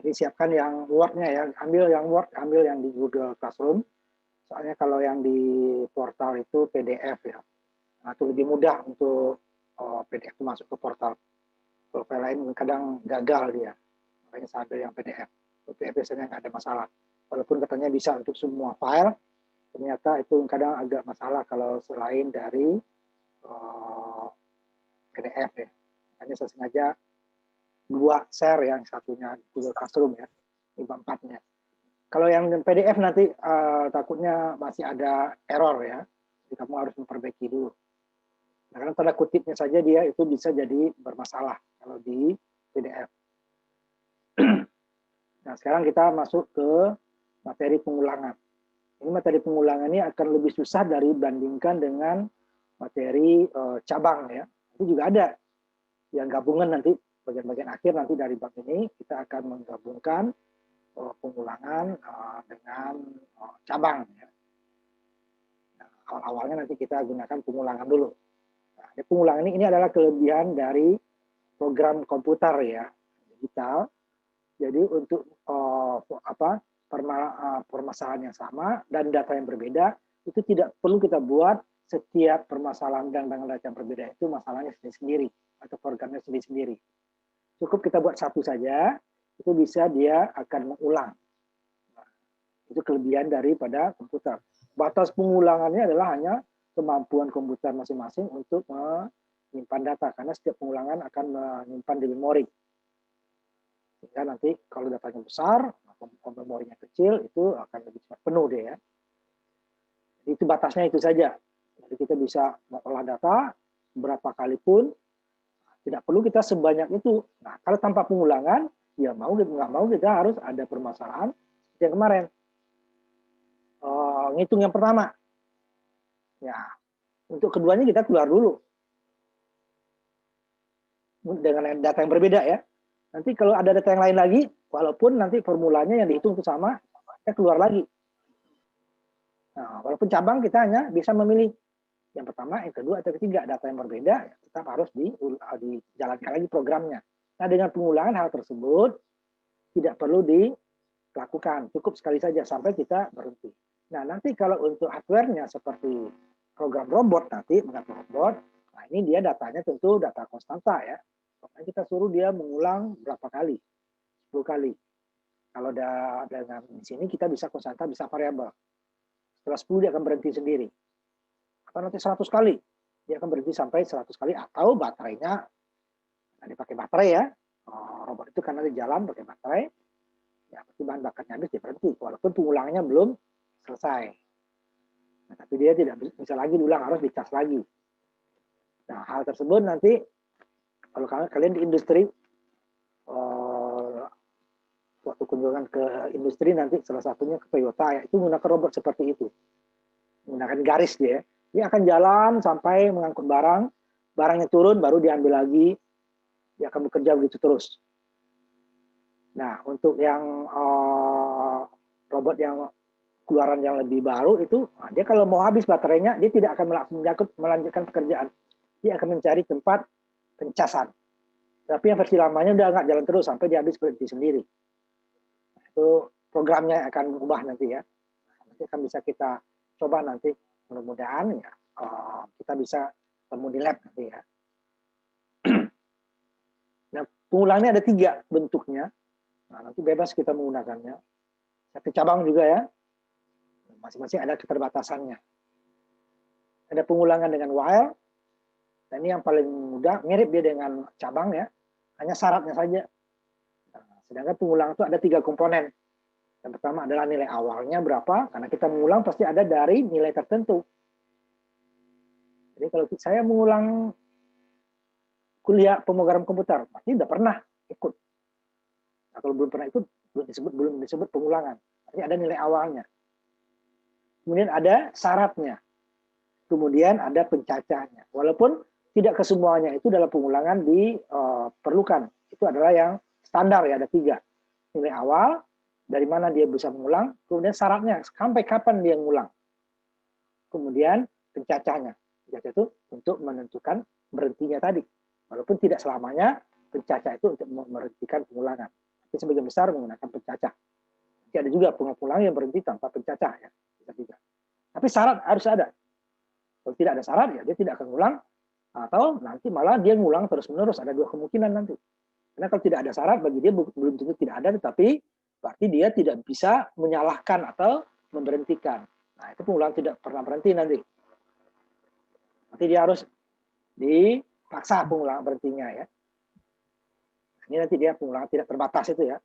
Jadi siapkan yang Word-nya ya, ambil yang Word, ambil yang di Google Classroom. Soalnya kalau yang di portal itu PDF ya. Nah, itu lebih mudah untuk PDF itu masuk ke portal. Kalau file lain kadang gagal dia. Makanya saya ambil yang PDF. PDF biasanya nggak ada masalah. Walaupun katanya bisa untuk semua file, ternyata itu kadang agak masalah kalau selain dari PDF ya. Makanya saya sengaja dua share, yang satunya Google Classroom ya, 54-nya. Kalau yang PDF nanti takutnya masih ada error ya, jadi kamu harus memperbaiki dulu. Nah, karena tanda kutipnya saja dia itu bisa jadi bermasalah kalau di PDF. Nah, sekarang kita masuk ke materi pengulangan. Ini materi pengulangan ini akan lebih susah dari bandingkan dengan materi cabang ya. Itu juga ada yang gabungan nanti bagian-bagian akhir nanti dari bab ini kita akan menggabungkan pengulangan dengan cabang. Ya. Nah, awal-awalnya nanti kita gunakan pengulangan dulu. Nah, pengulangan ini adalah kelebihan dari program komputer ya, digital. Jadi untuk permasalahan yang sama dan data yang berbeda itu tidak perlu kita buat setiap permasalahan dengan data yang berbeda itu masalahnya sendiri-sendiri atau programnya sendiri-sendiri. Cukup kita buat satu saja, itu bisa dia akan mengulang. Nah, itu kelebihan daripada komputer. Batas pengulangannya adalah hanya kemampuan komputer masing-masing untuk menyimpan data, karena setiap pengulangan akan menyimpan di memori. Sehingga nanti kalau datanya besar, memorinya kecil, itu akan lebih cepat penuh deh ya. Jadi itu batasnya itu saja. Jadi kita bisa mengolah data berapa kali pun, tidak perlu kita sebanyak itu. Nah, kalau tanpa pengulangan, ya mau nggak mau kita harus ada permasalahan yang kemarin. Ngitung yang pertama. Ya, untuk keduanya kita keluar dulu. Dengan data yang berbeda ya. Nanti kalau ada data yang lain lagi, walaupun nanti formulanya yang dihitung itu sama, kita keluar lagi. Nah, walaupun cabang kita hanya bisa memilih yang pertama, yang kedua, atau ketiga. Data yang berbeda tetap harus dijalankan lagi programnya. Nah, dengan pengulangan hal tersebut tidak perlu dilakukan, cukup sekali saja sampai kita berhenti. Nah, nanti kalau untuk hardware-nya seperti program robot nanti, mengatur robot, nah ini dia datanya tentu data konstanta ya. Pokoknya kita suruh dia mengulang berapa kali, 10 kali. Kalau dengan di sini kita bisa konstanta, bisa variabel. Setelah 10 dia akan berhenti sendiri. Atau nanti 100 kali, dia akan berhenti sampai 100 kali, atau baterainya, nah dipakai baterai ya, robot itu karena di jalan pakai baterai, ya pasti bahan bakarnya habis, dia berhenti, walaupun pengulangannya belum selesai. Nah, tapi dia tidak bisa lagi diulang, harus dicas lagi. Nah, hal tersebut nanti, kalau kalian di industri, waktu kunjungan ke industri nanti salah satunya ke Toyota ya, itu menggunakan robot seperti itu, menggunakan garis dia akan jalan sampai mengangkut barang, barangnya turun baru diambil lagi, dia akan bekerja begitu terus. Nah, untuk yang robot yang keluaran yang lebih baru itu, dia kalau mau habis baterainya, dia tidak akan melanjutkan pekerjaan, dia akan mencari tempat pencasan. Tapi yang versi lamanya udah nggak jalan terus sampai dia habis berhenti sendiri. Itu programnya akan berubah nanti ya. Nanti akan bisa kita coba nanti, mudah-mudahan ya kita bisa temu di lab nanti ya. Nah, pengulangnya ada 3 bentuknya. Nah, nanti bebas kita menggunakannya. Satu cabang juga ya. Masing-masing ada keterbatasannya. Ada pengulangan dengan while. Nah, ini yang paling mudah, mirip dia dengan cabang ya. Hanya syaratnya saja. Nah, sedangkan pengulangan itu ada 3 komponen. Yang pertama adalah nilai awalnya berapa, karena kita mengulang pasti ada dari nilai tertentu. Jadi kalau saya mengulang kuliah pemrograman komputer, pasti udah pernah ikut. Nah, kalau belum pernah ikut, belum disebut pengulangan. Artinya ada nilai awalnya. Kemudian ada syaratnya. Kemudian ada pencacahnya. Walaupun tidak kesemuanya itu dalam pengulangan diperlukan. Itu adalah yang standar ya, ada 3. Nilai awal, dari mana dia bisa mengulang, kemudian syaratnya, sampai kapan dia mengulang. Kemudian pencacahnya. Pencacah itu untuk menentukan berhentinya tadi. Walaupun tidak selamanya pencacah itu untuk memberhentikan pengulangan. Tapi Tapi sebagian besar menggunakan pencacah. Jadi ada juga pengulang yang berhenti tanpa pencacah ya. Bisa juga. Tapi syarat harus ada. Kalau tidak ada syarat ya dia tidak akan ngulang, atau nanti malah dia ngulang terus-menerus. Ada dua kemungkinan nanti. Karena kalau tidak ada syarat bagi dia belum tentu tidak ada, tetapi berarti dia tidak bisa menyalahkan atau memberhentikan. Nah, itu pengulangan tidak pernah berhenti nanti. Nanti dia harus dipaksa pengulangan berhentinya ya. Ini nanti dia pengulangan tidak terbatas itu ya.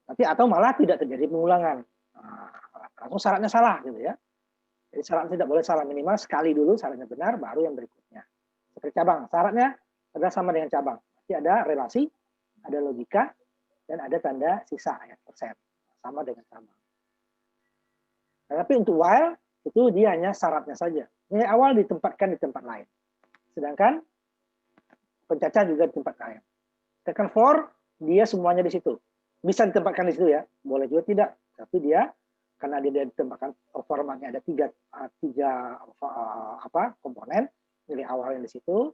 Nanti atau malah tidak terjadi pengulangan. Nah, langsung syaratnya salah gitu ya. Jadi syaratnya tidak boleh salah, minimal sekali dulu syaratnya benar, baru yang berikutnya. Seperti cabang, syaratnya adalah sama dengan cabang. Nanti ada relasi, ada logika, dan ada tanda sisa ya, persen. Sama dengan cabang. Tapi untuk while itu dia hanya syaratnya saja. Nilai awal ditempatkan di tempat lain. Sedangkan pencacah juga di tempat lain. Sedangkan for dia semuanya di situ. Bisa ditempatkan di situ ya, boleh juga tidak. Tapi dia karena dia ditempatkan formatnya ada tiga komponen, nilai awal yang di situ,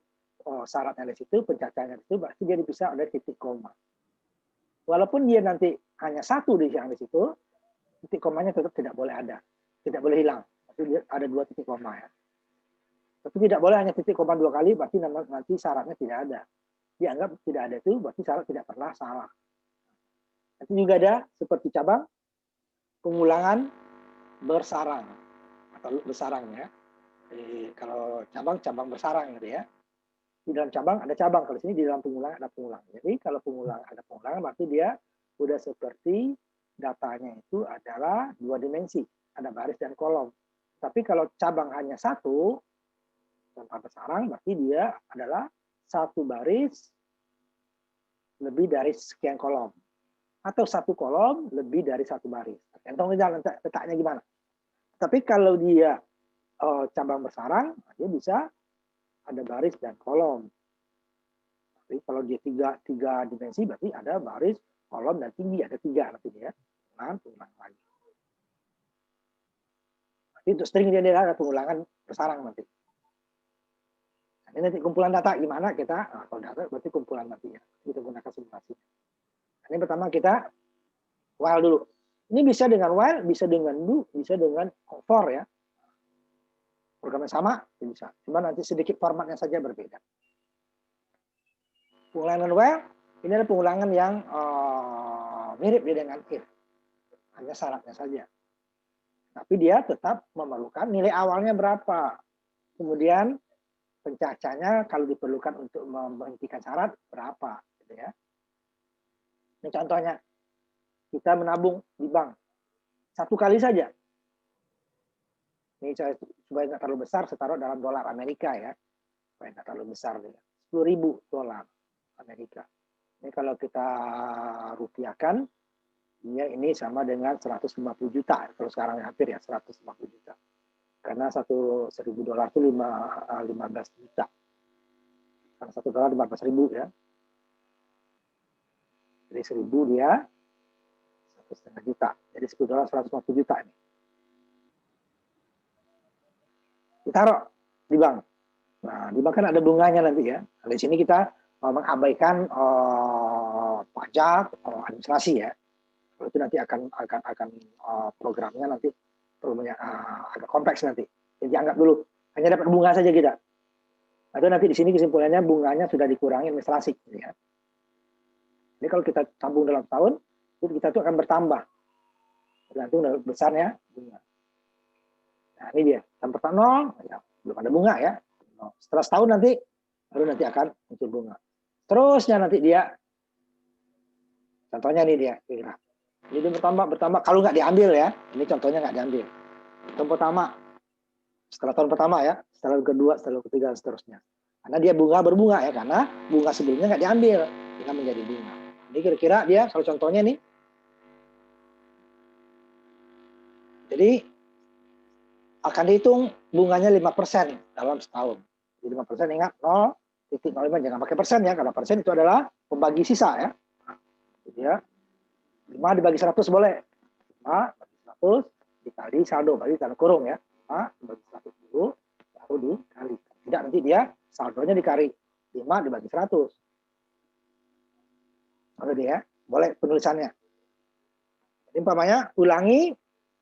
syaratnya di situ, pencacahnya di situ, berarti dia bisa ada titik koma. Walaupun dia nanti hanya satu yang di situ, titik komanya tetap tidak boleh ada, tidak boleh hilang. Tapi ada dua titik koma ya. Tapi tidak boleh hanya titik koma dua kali, berarti nanti syaratnya tidak ada. Dianggap tidak ada itu, berarti syarat tidak pernah salah. Nanti juga ada seperti cabang, pengulangan bersarang atau bersarang ya. Jadi, kalau cabang bersarang gitu ya. Di dalam cabang ada cabang, kalau sini di dalam pengulangan ada pengulangan. Jadi kalau pengulangan ada pengulangan berarti dia sudah seperti datanya itu adalah dua dimensi, ada baris dan kolom. Tapi kalau cabang hanya satu tanpa bersarang berarti dia adalah satu baris lebih dari sekian kolom. Atau satu kolom lebih dari satu baris. Tergantung letaknya gimana. Tapi kalau dia cabang bersarang, dia bisa ada baris dan kolom. Tapi kalau dia tiga dimensi, berarti ada baris, kolom, dan tinggi. Ada tiga nanti dia. Pengulangan lagi. Nanti untuk string dia ada pengulangan bersarang nanti. Ini nanti kumpulan data gimana kita, kalau data berarti kumpulan nanti ya. Kita gunakan simulasi. Ini pertama kita while dulu. Ini bisa dengan while, bisa dengan do, bisa dengan for ya. Programnya sama, bisa. Cuma nanti sedikit formatnya saja berbeda. Pengulangan while, ini adalah pengulangan yang mirip dengan if. Hanya syaratnya saja. Tapi dia tetap memerlukan nilai awalnya berapa. Kemudian pencacahnya kalau diperlukan untuk menghentikan syarat berapa. Gitu ya. Ini contohnya, kita menabung di bank satu kali saja. Ini supaya nggak terlalu besar, saya taruh dalam dolar Amerika ya, supaya nggak terlalu besar ya. 10.000 dolar Amerika. Ini kalau kita rupiahkan, ini sama dengan 150 juta. Kalau sekarang hampir ya 150 juta. Karena 1.000 dolar itu 15 juta. Karena 1 dolar 15.000 ya. Jadi 1.000 dia 1,5 juta. Jadi 10 dolar 150 juta ini. Ditaruh di bank. Nah, di bank kan ada bunganya nanti ya. Nah, di sini kita mengabaikan pajak, administrasi ya. Kalau itu nanti akan programnya nanti agak kompleks nanti. Jadi anggap dulu hanya dapat bunga saja kita. Atau nanti di sini kesimpulannya bunganya sudah dikurangi administrasi. Gitu ya. Jadi kalau kita tabung dalam tahun, kita itu akan bertambah. Tergantung dari besarnya bunga. Nah ini dia, sampai pertama 0, ya, belum ada bunga ya. Setelah setahun nanti, baru nanti akan muncul bunga. Terusnya nanti dia, contohnya ini dia, kira. Jadi bertambah, kalau nggak diambil ya, ini contohnya nggak diambil. Tahun pertama, setelah tahun pertama ya, setelah kedua, setelah ketiga, dan seterusnya. Karena dia berbunga ya, karena bunga sebelumnya nggak diambil, sehingga menjadi bunga. Ini kira-kira dia, kalau contohnya nih, jadi akan dihitung bunganya 5% dalam setahun. Jadi 5% ingat 0,05, jangan pakai persen ya, karena persen itu adalah pembagi sisa ya. Jadi ya, 5 dibagi 100 boleh. 5 bagi 100 dikali saldo, bagi tanda kurung ya. 5 dibagi 100 dulu, baru dikali. Tidak, nanti dia saldonya dikali 5 dibagi 100. Oke ya, boleh penulisannya. Jadi, umpamanya ulangi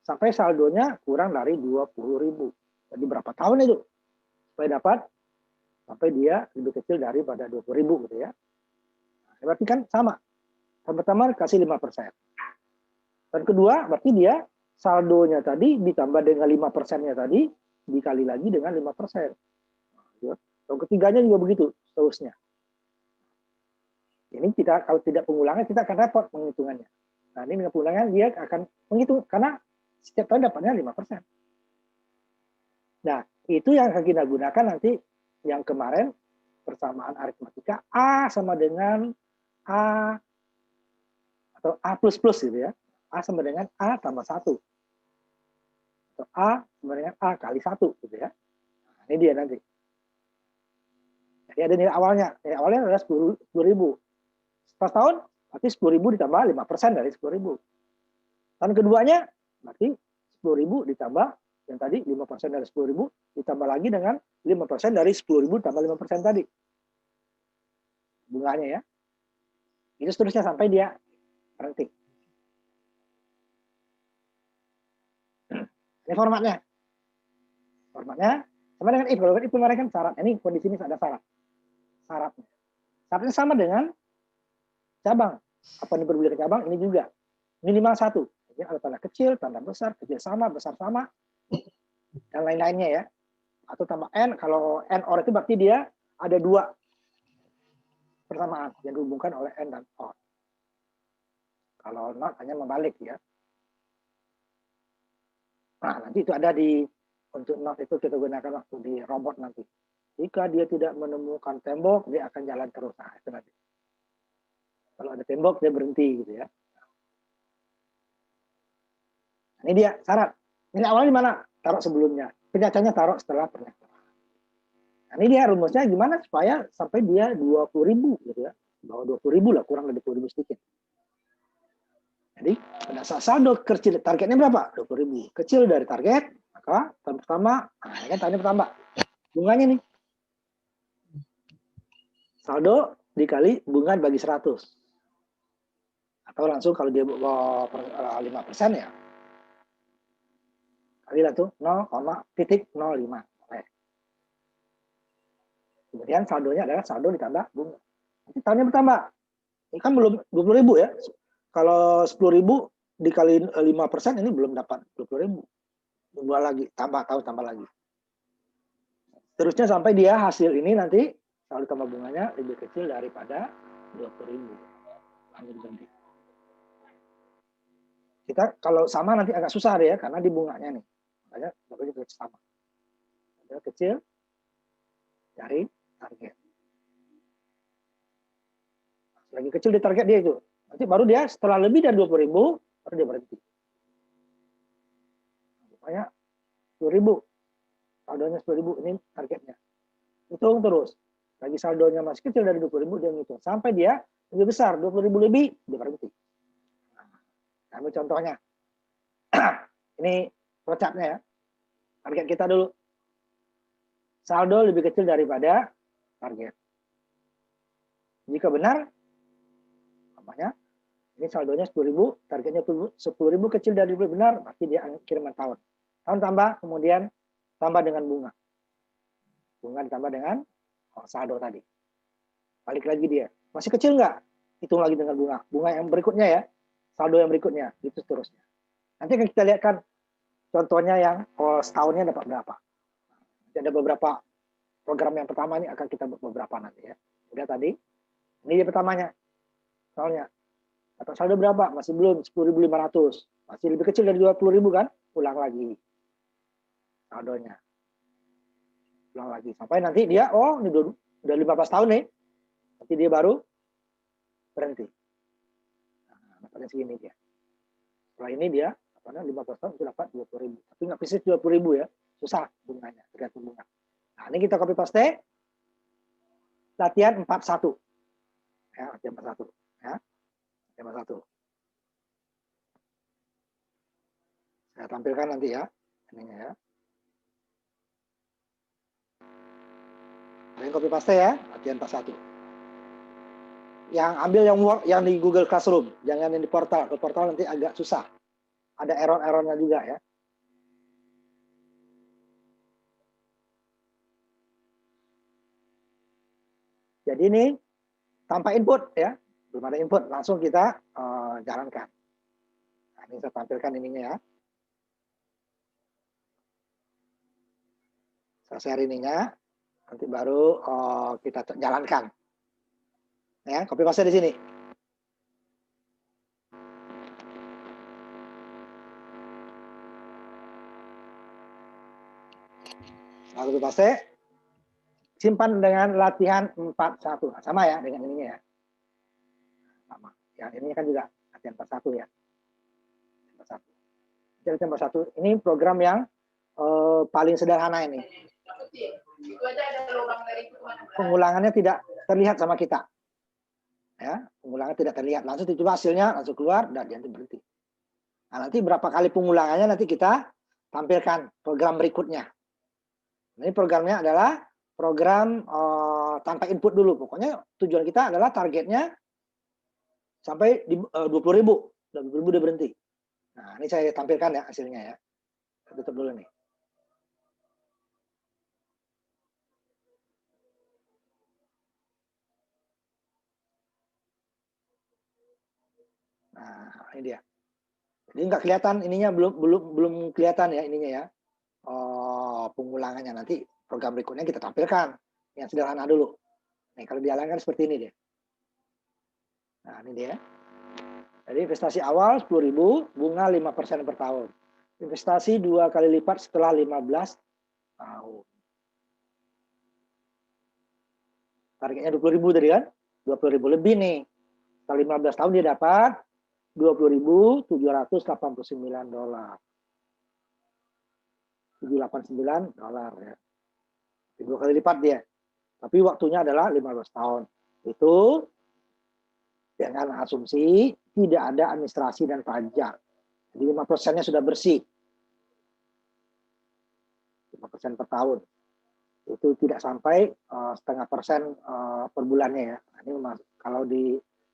sampai saldonya kurang dari 20.000. Jadi berapa tahun itu supaya dapat sampai dia lebih kecil daripada 20.000 gitu ya. Nah, berarti kan sama. Pertama kasih 5%. Dan kedua berarti dia saldonya tadi ditambah dengan 5%-nya tadi dikali lagi dengan 5%. Yang ketiganya juga begitu seterusnya. Ini kita kalau tidak pengulangan kita akan repot penghitungannya. Nah, ini dengan pengulangan dia akan menghitung karena setiap tahun dapatnya 5%. Nah, itu yang akan kita gunakan nanti yang kemarin persamaan aritmatika A sama dengan A atau A plus plus gitu ya. A sama dengan A tambah 1. Atau A sama dengan A kali 1 gitu ya. Nah, ini dia nanti. Jadi ada nilai awalnya. Nilai awalnya adalah 10.000. Setelah tahun, berarti 10.000 ditambah 5% dari 10.000. Tahun keduanya, berarti 10.000 ditambah yang tadi 5% dari 10.000 ditambah lagi dengan 5% dari 10.000 tambah 5% tadi. Bunganya ya. Itu seterusnya sampai dia berhenti. Ini formatnya. Formatnya sama dengan if. Kalau if kemarin kan syarat. Ini kondisi ini ada syarat. Syaratnya. Syaratnya sama dengan cabang. Apa yang diperbolehkan cabang? Ini juga. Minimal 1. Ini ada tanda kecil, tanda besar, kecil sama, besar sama, dan lain-lainnya ya. Atau tambah N. Kalau N or itu berarti dia ada 2 persamaan yang dihubungkan oleh N dan or. Kalau not hanya membalik ya. Nah, nanti itu ada di untuk not itu kita gunakan waktu di robot nanti. Jika dia tidak menemukan tembok, dia akan jalan terus. Nah, itu nanti. Kalau ada tembok, dia berhenti gitu ya. Nah, ini dia syarat. Ini awalnya di mana? Taruh sebelumnya. Penyacaannya taruh setelah pernyataan. Nah, ini dia rumusnya gimana supaya sampai dia 20.000 gitu ya. Bahwa 20.000 lah, kurang dari 20.000 sedikit. Jadi pada saat saldo kecil, targetnya berapa? 20.000. Kecil dari target, maka tahun pertama, nah ini kan tahunnya bertambah. Bunganya nih. Saldo dikali bunga bagi 100. Atau langsung kalau dia 5% ya. Kali lah tuh 0,05. Kemudian saldonya adalah saldo ditambah bunga. Nanti tahunnya bertambah. Ini kan belum 20.000 ya. Kalau 10.000 dikali 5% ini belum dapat 20.000. Dua lagi, tambah lagi. Terusnya sampai dia hasil ini nanti saldo tambah bunganya lebih kecil daripada 20.000. Lanjut ganti. Kita kalau sama nanti agak susah deh ya karena di bunganya nih. Makanya bakal sama. Ada kecil dari target. Lagi kecil di target dia itu. Nanti baru dia setelah lebih dari 20.000 baru dia berhenti. Makanya 10.000. Saldonya 10.000 ini targetnya. Hitung terus. Lagi saldonya masih kecil dari 20.000 dia ngitung sampai dia lebih besar 20.000 lebih dia berhenti. Nah, ini contohnya. Ini flowchartnya ya. Target kita dulu. Saldo lebih kecil daripada target. Jika benar, namanya ini saldonya 10.000, targetnya 10.000 kecil dari benar, berarti dia kiriman tahun. Tahun tambah, kemudian tambah dengan bunga. Bunga ditambah dengan saldo tadi. Balik lagi dia. Masih kecil nggak? Hitung lagi dengan bunga. Bunga yang berikutnya ya. Saldo yang berikutnya. Itu seterusnya. Nanti akan kita lihatkan contohnya yang setahunnya dapat berapa. Ada beberapa program yang pertama ini akan kita buat beberapa nanti ya. Udah tadi. Ini dia pertamanya. Soalnya. Dapat saldo berapa? Masih belum. 10.500. Masih lebih kecil dari 20.000 kan? Ulang lagi. Saldonya. Ulang lagi. Sampai nanti dia, oh ini udah 15 tahun nih. Nanti dia baru berhenti. Nah, dapatnya segini dia. Setelah ini dia, 15 tahun sudah dapat 20.000. Tapi nggak persis 20.000 ya. Susah bunganya, tergantung bunga. Nah, ini kita copy paste. Latihan 41. Ya, latihan 41. Ya. Latihan 41. Saya tampilkan nanti ya. Ininya ya. Kalian copy paste ya, latihan 41. Yang ambil yang di Google Classroom, jangan yang di portal. Ke portal nanti agak susah. Ada error-errornya juga ya. Jadi ini tanpa input ya, belum ada input, langsung kita jalankan. Nah, ini saya tampilkan ininya ya. Saya share ininya, nanti baru kita jalankan. Ya, copy paste di sini. Lalu copy paste, simpan dengan latihan 41. Sama ya dengan ininya ya. Sama. Yang ini kan juga latihan 41 ya. 41. Latihan 41. Ini program yang paling sederhana ini. Pengulangannya tidak terlihat sama kita. Ya, pengulangan tidak terlihat. Langsung dicoba hasilnya, langsung keluar dan nanti berhenti. Nah, nanti berapa kali pengulangannya nanti kita tampilkan program berikutnya. Ini programnya adalah program tanpa input dulu. Pokoknya tujuan kita adalah targetnya sampai di 20.000. 20.000 udah berhenti. Nah, ini saya tampilkan ya hasilnya ya. Saya tutup dulu nih. Nah, ini dia. Jadi nggak kelihatan ininya, belum kelihatan ya ininya ya. Pengulangannya nanti program berikutnya kita tampilkan yang sederhana dulu. Nih kalau dijalankan seperti ini dia. Nah, ini dia. Jadi investasi awal 10.000, bunga 5% per tahun. Investasi 2 kali lipat setelah 15 tahun. Targetnya 20.000 tadi kan? 20.000 lebih nih. Setelah 15 tahun dia dapat $20.789. $789 ya. 2 kali lipat dia. Tapi waktunya adalah 15 tahun. Itu dengan asumsi tidak ada administrasi dan pajak. Jadi 5%-nya sudah bersih. 5% per tahun. Itu tidak sampai setengah persen per bulannya ya. Ini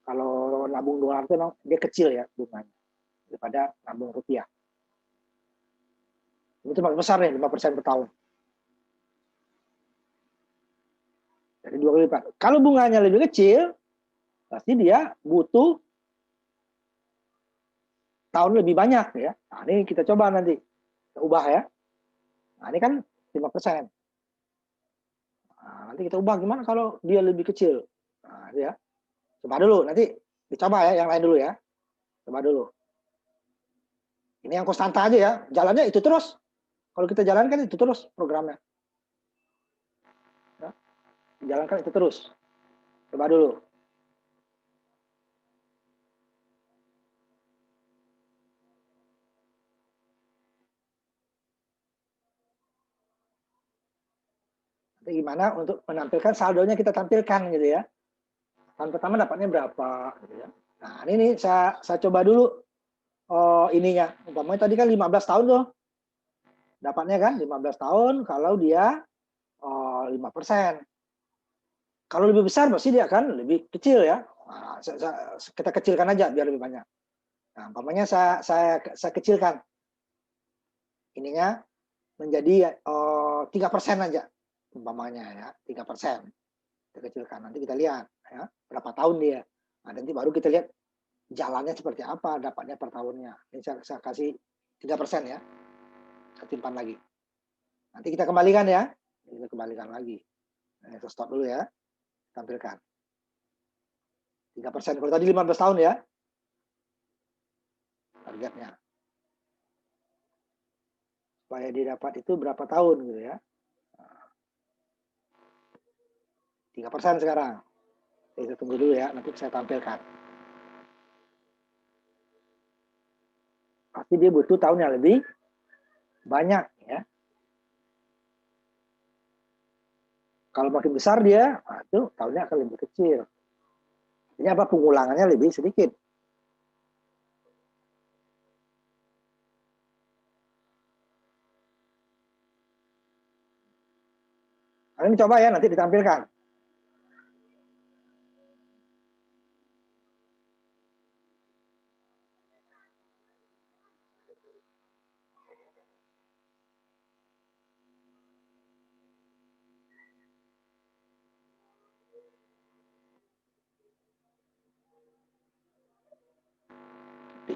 kalau nabung dolar itu memang dia kecil ya bunganya daripada nabung rupiah. Ini termasuk besar nih 5% per tahun. Jadi 2 kali lipat. Kalau bunganya lebih kecil, pasti dia butuh tahun lebih banyak ya. Nah, ini kita coba nanti kita ubah ya. Nah, ini kan 5%. Nah, nanti kita ubah gimana kalau dia lebih kecil. Nah, ya. Coba dulu, nanti dicoba ya yang lain dulu ya. Coba dulu. Ini yang konstanta aja ya. Jalannya itu terus. Kalau kita jalankan itu terus programnya. Ya. Jalankan itu terus. Coba dulu. Nanti gimana untuk menampilkan saldonya kita tampilkan gitu ya. Tahun pertama dapatnya berapa gitu ya. Nah, ini saya coba dulu ininya. Umpamanya tadi kan 15 tahun tuh. Dapatnya kan 15 tahun kalau dia 5%. Kalau lebih besar pasti dia akan lebih kecil ya. Nah, kita kecilkan aja biar lebih banyak. Nah, umpamanya saya kecilkan ininya menjadi 3% aja umpamanya ya, 3%. Kita kecilkan, nanti kita lihat ya berapa tahun dia. Nah, nanti baru kita lihat jalannya seperti apa, dapatnya per tahunnya. Ini saya kasih 3% ya. Saya simpan lagi. Nanti kita kembalikan ya. Kita kembalikan lagi. Nah, kita stop dulu ya. Tampilkan. 3%. Kalau tadi 15 tahun ya. Targetnya. Supaya didapat itu berapa tahun gitu ya. 3% sekarang. Kita tunggu dulu ya, nanti saya tampilkan. Pasti dia butuh tahun yang lebih banyak ya. Kalau makin besar dia, nah itu tahunnya akan lebih kecil. Ini apa, pengulangannya lebih sedikit. Kalian coba ya, nanti ditampilkan.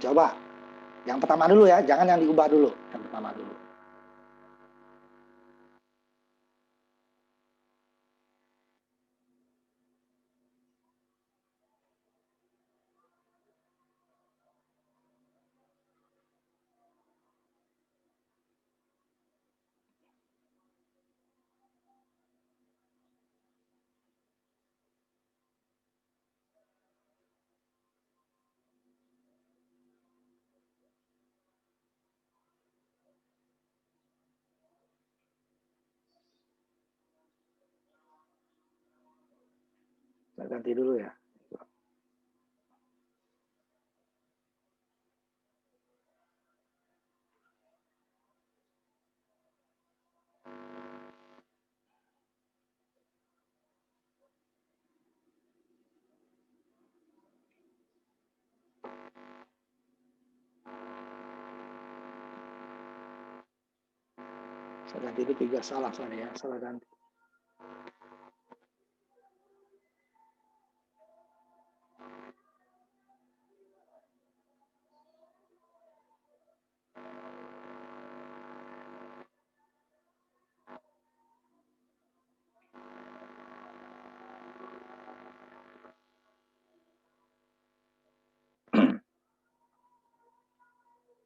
Coba. Yang pertama dulu ya, jangan yang diubah dulu. Yang pertama dulu. Saya ganti dulu ya. Saya ganti itu 3 salah soalnya ya, salah ganti.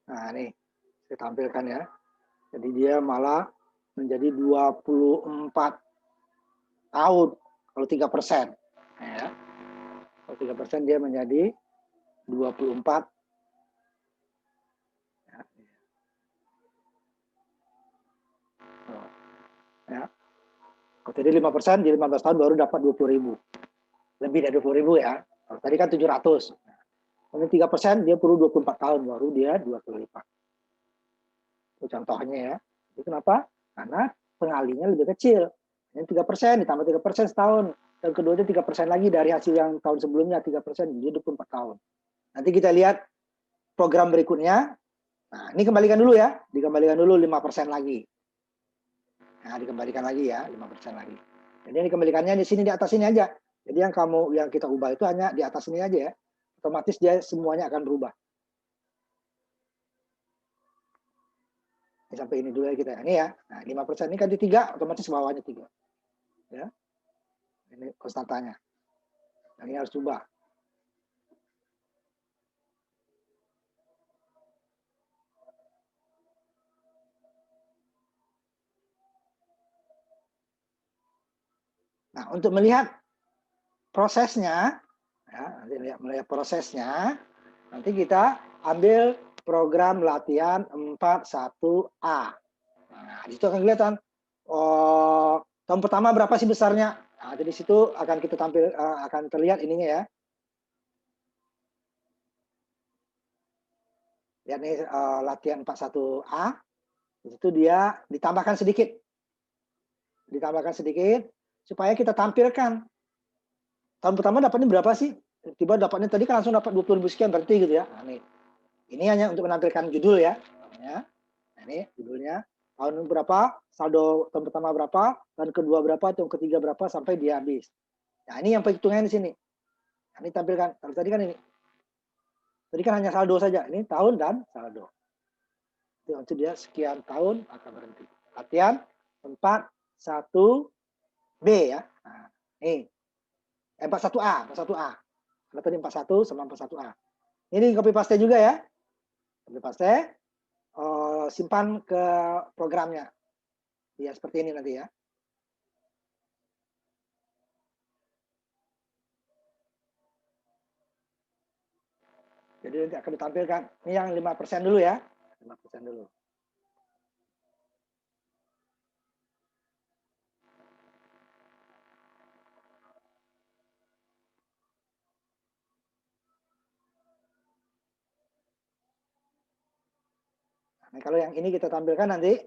Nah, ini saya tampilkan ya. Jadi dia malah menjadi 24 tahun kalau 3%. Ya. Kalau 3% dia menjadi 24. Ya. Oh, ya. Kalau tadi 5%, jadi 15 tahun baru dapat 20.000. Lebih dari 20.000 ya. Kalau tadi kan 700. Kalau 3% dia perlu 24 tahun baru dia 25. Itu contohnya ya. Itu kenapa? Karena pengalinya lebih kecil. Yang 3% ditambah 3% setahun. Dan keduanya 3% lagi dari hasil yang tahun sebelumnya 3%, jadi 24 tahun. Nanti kita lihat program berikutnya. Nah, ini kembalikan dulu ya. Dikembalikan dulu 5% lagi. Nah, dikembalikan lagi ya, 5% lagi. Jadi ini dikembalikannya di sini, di atas ini aja. Jadi yang kita ubah itu hanya di atas ini aja ya. Otomatis dia semuanya akan berubah. Sampai ini dulu ya kita. Ini ya. Nah, 5% ini kan di 3, otomatis bawahnya 3. Ya. Ini konstantanya. Nah, ini harus ubah. Nah, untuk melihat prosesnya, ya, nanti melihat prosesnya, nanti kita ambil program latihan 41A. Nah, di situ akan kelihatan tahun pertama berapa sih besarnya. Nah, di situ akan kita tampil, akan terlihat ininya ya. Lihat nih latihan 41A. Di situ dia ditambahkan sedikit. Ditambahkan sedikit supaya kita tampilkan. Tahun pertama dapatnya berapa sih? Tiba dapatnya tadi kan langsung dapat 20.000 sekian berarti gitu ya. Nah, nih. Ini hanya untuk menampilkan judul ya. Nah, ini judulnya. Tahun berapa, saldo tahun pertama berapa, tahun kedua berapa, tahun ketiga berapa, sampai dia habis. Nah, ini yang perhitungannya di sini. Nah, ini tampilkan. Kalau tadi kan ini. Tadi kan hanya saldo saja. Ini tahun dan saldo. Itu dia sekian tahun akan berhenti. Latihan 41B ya. Nah, ini. 41A, 41A. Karena tadi 41 sama 41A. Ini copy paste juga ya. Copy paste. Simpan ke programnya. Ya, seperti ini nanti ya. Jadi nanti akan ditampilkan. Ini yang 5% dulu ya. 5% dulu. Nah, kalau yang ini kita tampilkan nanti,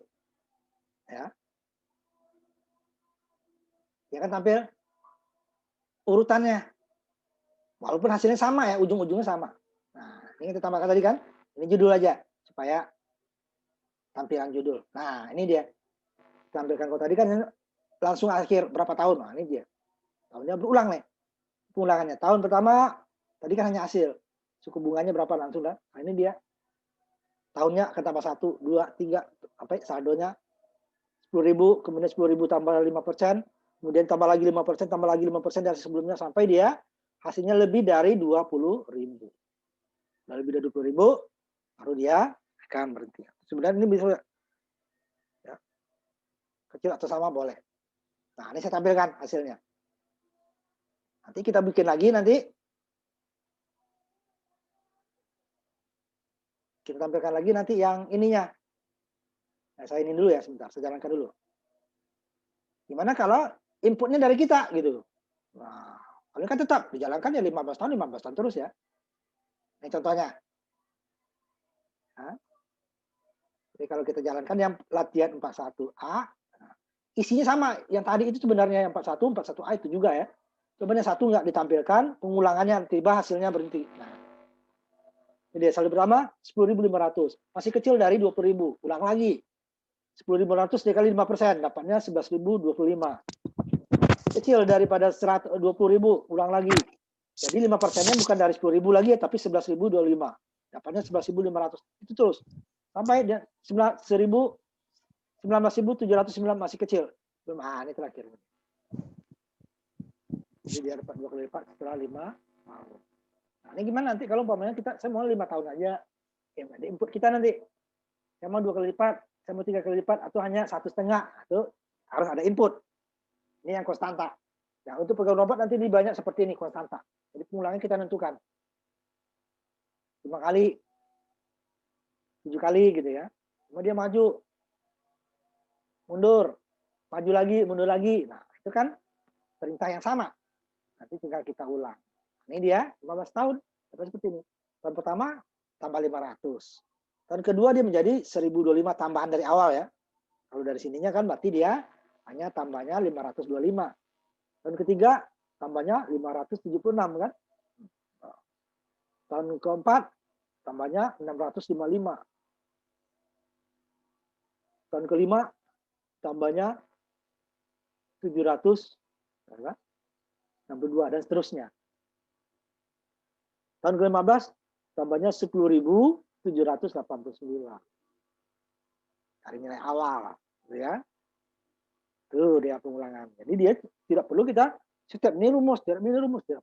ya, dia akan tampil urutannya. Walaupun hasilnya sama ya, ujung-ujungnya sama. Nah, ini kita tambahkan tadi kan, ini judul aja, supaya tampilan judul. Nah, ini dia. Tampilkan kalau tadi kan langsung akhir berapa tahun. Nah, ini dia. Tahunnya berulang nih. Pengulangannya. Tahun pertama, tadi kan hanya hasil. suku bunganya berapa langsung dah. Nah, ini dia tahunnya akan tambah 1, 2, 3, sampai saldonya 10.000, kemudian 10.000 tambah 5%, kemudian tambah lagi 5%, tambah lagi 5% dari sebelumnya sampai dia hasilnya lebih dari 20.000. Nah, lebih dari 20.000 baru dia akan berhenti. Sebenarnya ini bisa ya, kecil atau sama boleh. Nah, ini saya tampilkan hasilnya. Nanti kita bikin lagi nanti. Kita tampilkan lagi nanti yang ininya. Nah, saya ini dulu ya sebentar, saya jalankan dulu. Gimana kalau inputnya dari kita gitu. Nah, kalau kan tetap dijalankan ya 15 tahun terus ya. Ini contohnya. Nah, jadi kalau kita jalankan yang latihan 41A, isinya sama. Yang tadi itu sebenarnya yang 41A itu juga ya. Coba yang satu nggak ditampilkan, pengulangannya tiba hasilnya berhenti. Nah, ini dia saldo pertama 10.500, masih kecil dari 20.000. Ulang lagi. 10.500 dikali 5%, dapatnya 11.025. Kecil daripada 20.000, ulang lagi. Jadi 5%-nya bukan dari 10.000 lagi, tapi 11.025. Dapatnya 11.500. Itu terus. Sampai 19.709 masih kecil. Nah, ini terakhir. Jadi dia dapat 2 kali lipat setelah 5 tahun. Nah, ini gimana nanti kalau umpamanya saya mau 5 tahun aja. Ya, di input kita nanti. Saya mau 2 kali lipat, saya mau 3 kali lipat, atau hanya 1,5. Itu harus ada input. Ini yang konstanta. Nah, untuk program robot nanti lebih banyak seperti ini, konstanta. Jadi pengulangan kita tentukan. 5 kali, 7 kali gitu ya. Kemudian dia maju, mundur, maju lagi, mundur lagi. Nah, itu kan perintah yang sama. Nanti tinggal kita ulang. Ini dia 15 tahun. Seperti ini. Tahun pertama tambah 500. Tahun kedua dia menjadi 1025 tambahan dari awal ya. Kalau dari sininya kan berarti dia hanya tambahnya 525. Tahun ketiga tambahnya 576 kan. Tahun keempat tambahnya 655. Tahun kelima tambahnya 762 dan seterusnya. Tahun ke-15 tambahnya 10.789. Dari nilai awal, gitu ya. Tuh dia pengulangan. Jadi dia tidak perlu kita setiap ini rumus, tidak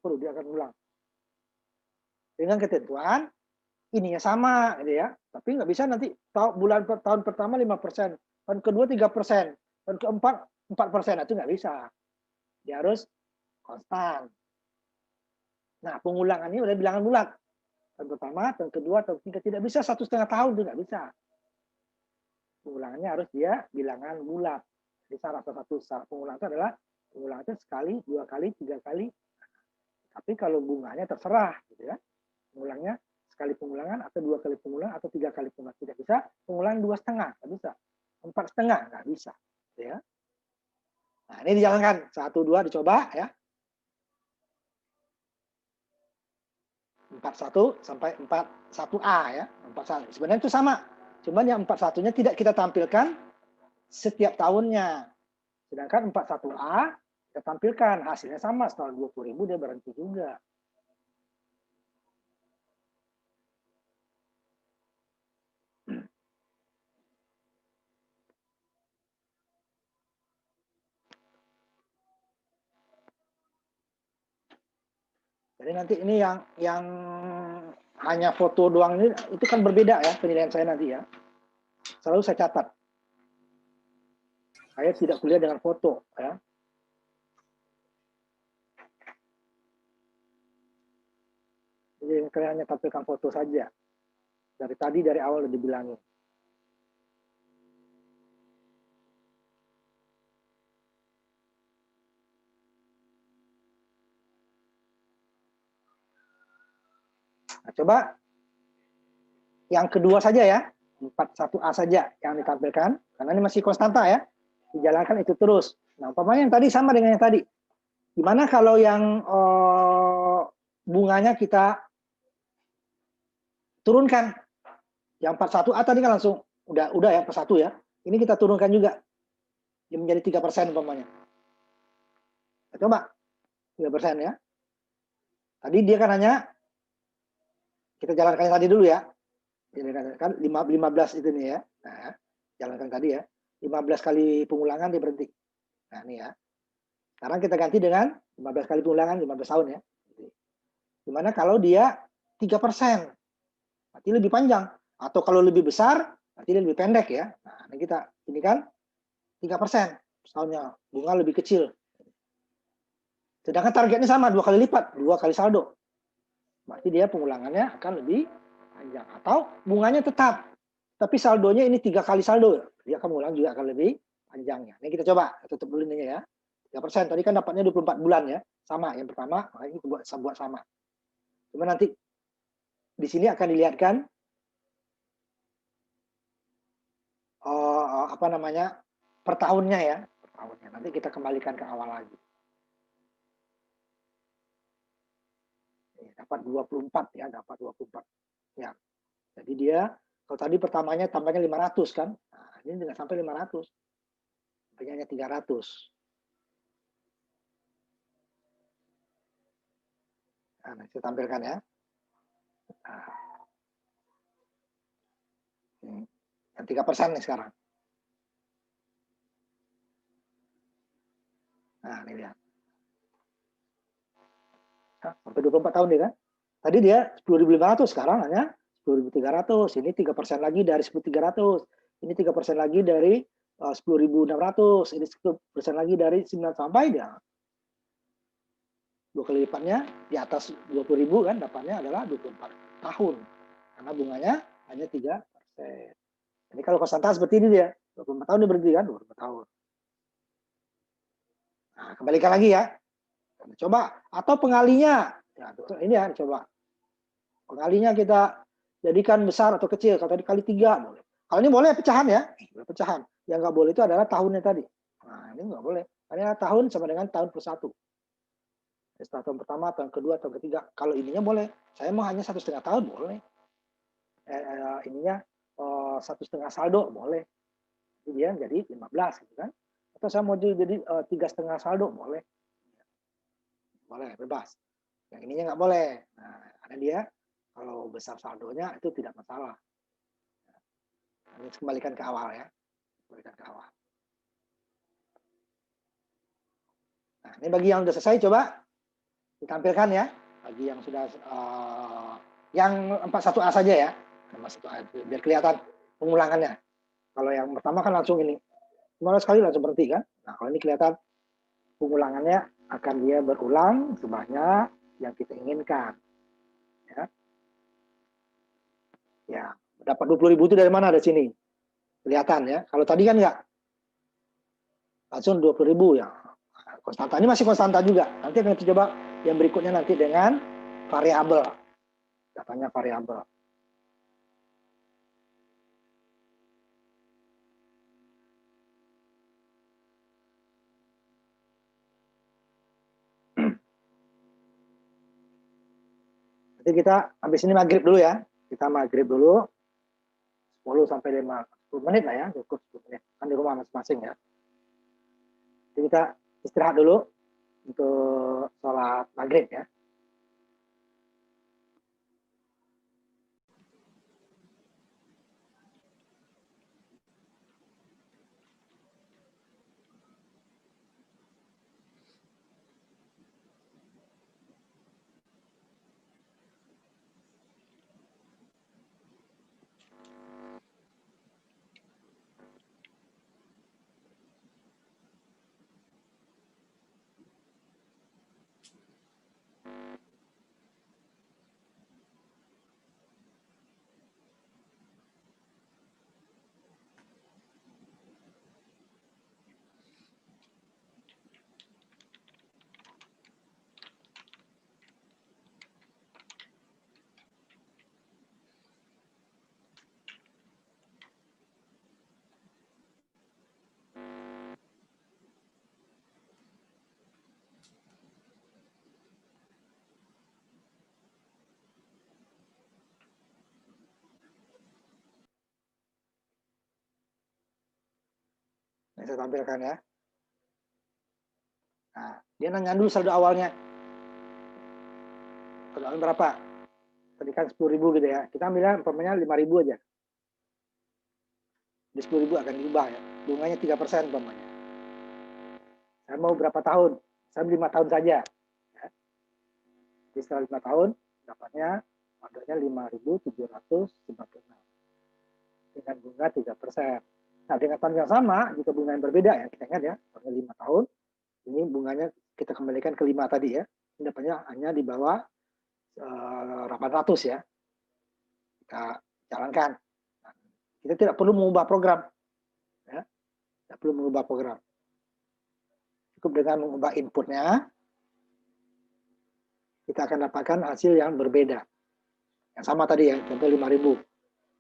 perlu dia akan ulang. Dengan ketentuan ininya sama gitu ya. Tapi nggak bisa nanti tahun pertama 5%, tahun kedua 3%, tahun keempat 4%, itu nggak bisa. Dia harus konstan. Nah, pengulangan ini udah bilangan bulat. Tahun pertama, tahun kedua, tahun ketiga, tidak bisa 1,5 tahun, itu nggak bisa. Pengulangannya harus dia bilangan bulat. Jadi syarat pengulangan itu adalah pengulangan itu sekali, 2 kali, 3 kali. Tapi kalau bunganya terserah, gitu ya. Pengulangnya sekali pengulangan atau 2 kali pengulangan atau 3 kali pengulangan, tidak bisa. Pengulangan 2,5 nggak bisa, 4,5 nggak bisa, gitu ya. Nah, ini dijalankan 1, 2 dicoba ya. 41 sampai 41A ya. 41. Sebenarnya itu sama. Cuman yang 41-nya tidak kita tampilkan setiap tahunnya. Sedangkan 41A kita tampilkan hasilnya sama, setelah 20.000 dia berhenti juga. Jadi nanti ini yang hanya foto doang ini itu kan berbeda ya penilaian saya nanti ya. Selalu saya catat. Saya tidak kuliah dengan foto ya. Jadi kalian hanya tampilkan foto saja. Dari awal udah dibilangin. Nah, coba yang kedua saja ya, 41A saja yang ditampilkan, karena ini masih konstanta ya, dijalankan itu terus. Nah, umpamanya yang tadi sama dengan yang tadi. Gimana kalau yang bunganya kita turunkan? Yang 41A tadi kan langsung udah ya 41 ya. Ini kita turunkan juga, yang menjadi 3% umpamanya. Coba 3% ya. Tadi dia kan hanya Kita jalankan tadi dulu ya. Kan 15 itu nih ya. Nah, jalankan tadi ya. 15 kali pengulangan dia berhenti. Nah, ini ya. Sekarang kita ganti dengan 15 kali pengulangan 15 tahun ya. Gimana kalau dia 3%? Berarti lebih panjang. Atau kalau lebih besar, berarti dia lebih pendek ya. Nah, ini kan 3%. Tahunnya bunga lebih kecil. Sedangkan targetnya sama, 2 kali lipat, 2 kali saldo. Berarti dia pengulangannya akan lebih panjang. Atau bunganya tetap, tapi saldonya ini 3 kali saldo. Dia akan mengulang juga akan lebih panjangnya. Ini kita coba, tutup dulu ini ya. 3%, tadi kan dapatnya 24 bulan ya. Sama, yang pertama, ini buat sama. Cuma nanti di sini akan dilihatkan apa namanya, per tahunnya ya. Per tahunnya. Nanti kita kembalikan ke awal lagi. Dapat 24 ya, dapat 24. Ya. Jadi dia kalau tadi pertamanya tambahnya 500 kan. Nah, ini tidak sampai 500. Hanya 300. Nah, saya tampilkan ya. Nah, yang 3% nih sekarang. Nah, ini dia. Nah, sampai 24 tahun dia kan. Tadi dia 10.500, sekarang hanya 10.300. Ini 3% lagi dari 10.300. Ini 3% lagi dari 10.600. Ini 10% lagi dari 9 sampai dia 2 kali lipatnya di atas 20.000 kan, dapatnya adalah 24 tahun. Karena bunganya hanya 3%. Jadi kalau konstanta seperti ini dia, 24 tahun dia berhenti kan, 24 tahun. Nah, kembalikan lagi ya. Coba, atau pengalinya. Ya, ini ya, coba. Pengalinya kita jadikan besar atau kecil. Kalau tadi kali 3 boleh. Kalau ini boleh pecahan ya, boleh pecahan. Yang nggak boleh itu adalah tahunnya tadi. Nah, ini nggak boleh. Karena tahun sama dengan tahun plus 1. Setelah tahun pertama, tahun kedua, tahun ketiga. Kalau ininya boleh. Saya mau hanya 1,5 tahun, boleh. Ininya 1,5 saldo, boleh. Dia jadi 15 gitu kan. Atau saya mau jadi 3,5 saldo, boleh. Boleh, bebas. Yang ininya nggak boleh. Nah, karena dia kalau besar saldonya itu tidak masalah. Ini kembalikan ke awal ya. Kembalikan ke awal. Nah, ini bagi yang sudah selesai coba ditampilkan ya. Bagi yang sudah yang 41A saja ya. 41A biar kelihatan pengulangannya. Kalau yang pertama kan langsung ini. 15 kali langsung berhenti kan. Nah, kalau ini kelihatan pengulangannya akan dia berulang sebanyak yang kita inginkan. Ya. Ya, dapat 20.000 itu dari mana? Dari sini. Kelihatan ya. Kalau tadi kan enggak. Langsung 20.000 ya. Konstanta. Ini masih konstanta juga. Nanti akan kita coba yang berikutnya nanti dengan variabel. Datanya variabel. Nanti kita habis ini maghrib dulu ya. Kita maghrib dulu. 10 sampai 10 menit lah ya. Cukup 10 menit. Kan di rumah masing-masing ya. Jadi kita istirahat dulu untuk sholat maghrib ya. Ini saya tampilkan ya. Nah, dia nanya dulu saldo awalnya. Saldo awalnya berapa? Tadi kan 10.000 gitu ya. Kita ambilnya umpamanya 5.000 aja. Di 10.000 akan diubah ya. Bunganya 3% umpamanya. Saya mau berapa tahun? Saya 5 tahun saja. Ya. Jadi setelah 5 tahun, dapatnya modalnya 5.756 dengan bunga 3%. Nah, dengan tahun yang sama, jika bunga yang berbeda ya, kita ingat ya, tahunnya 5 tahun, ini bunganya kita kembalikan ke 5 tadi ya. Ini dapatnya hanya di bawah 800 ya. Kita jalankan. Kita tidak perlu mengubah program. Ya. Tidak perlu mengubah program. Cukup dengan mengubah inputnya, kita akan dapatkan hasil yang berbeda. Yang sama tadi ya, contoh 5.000.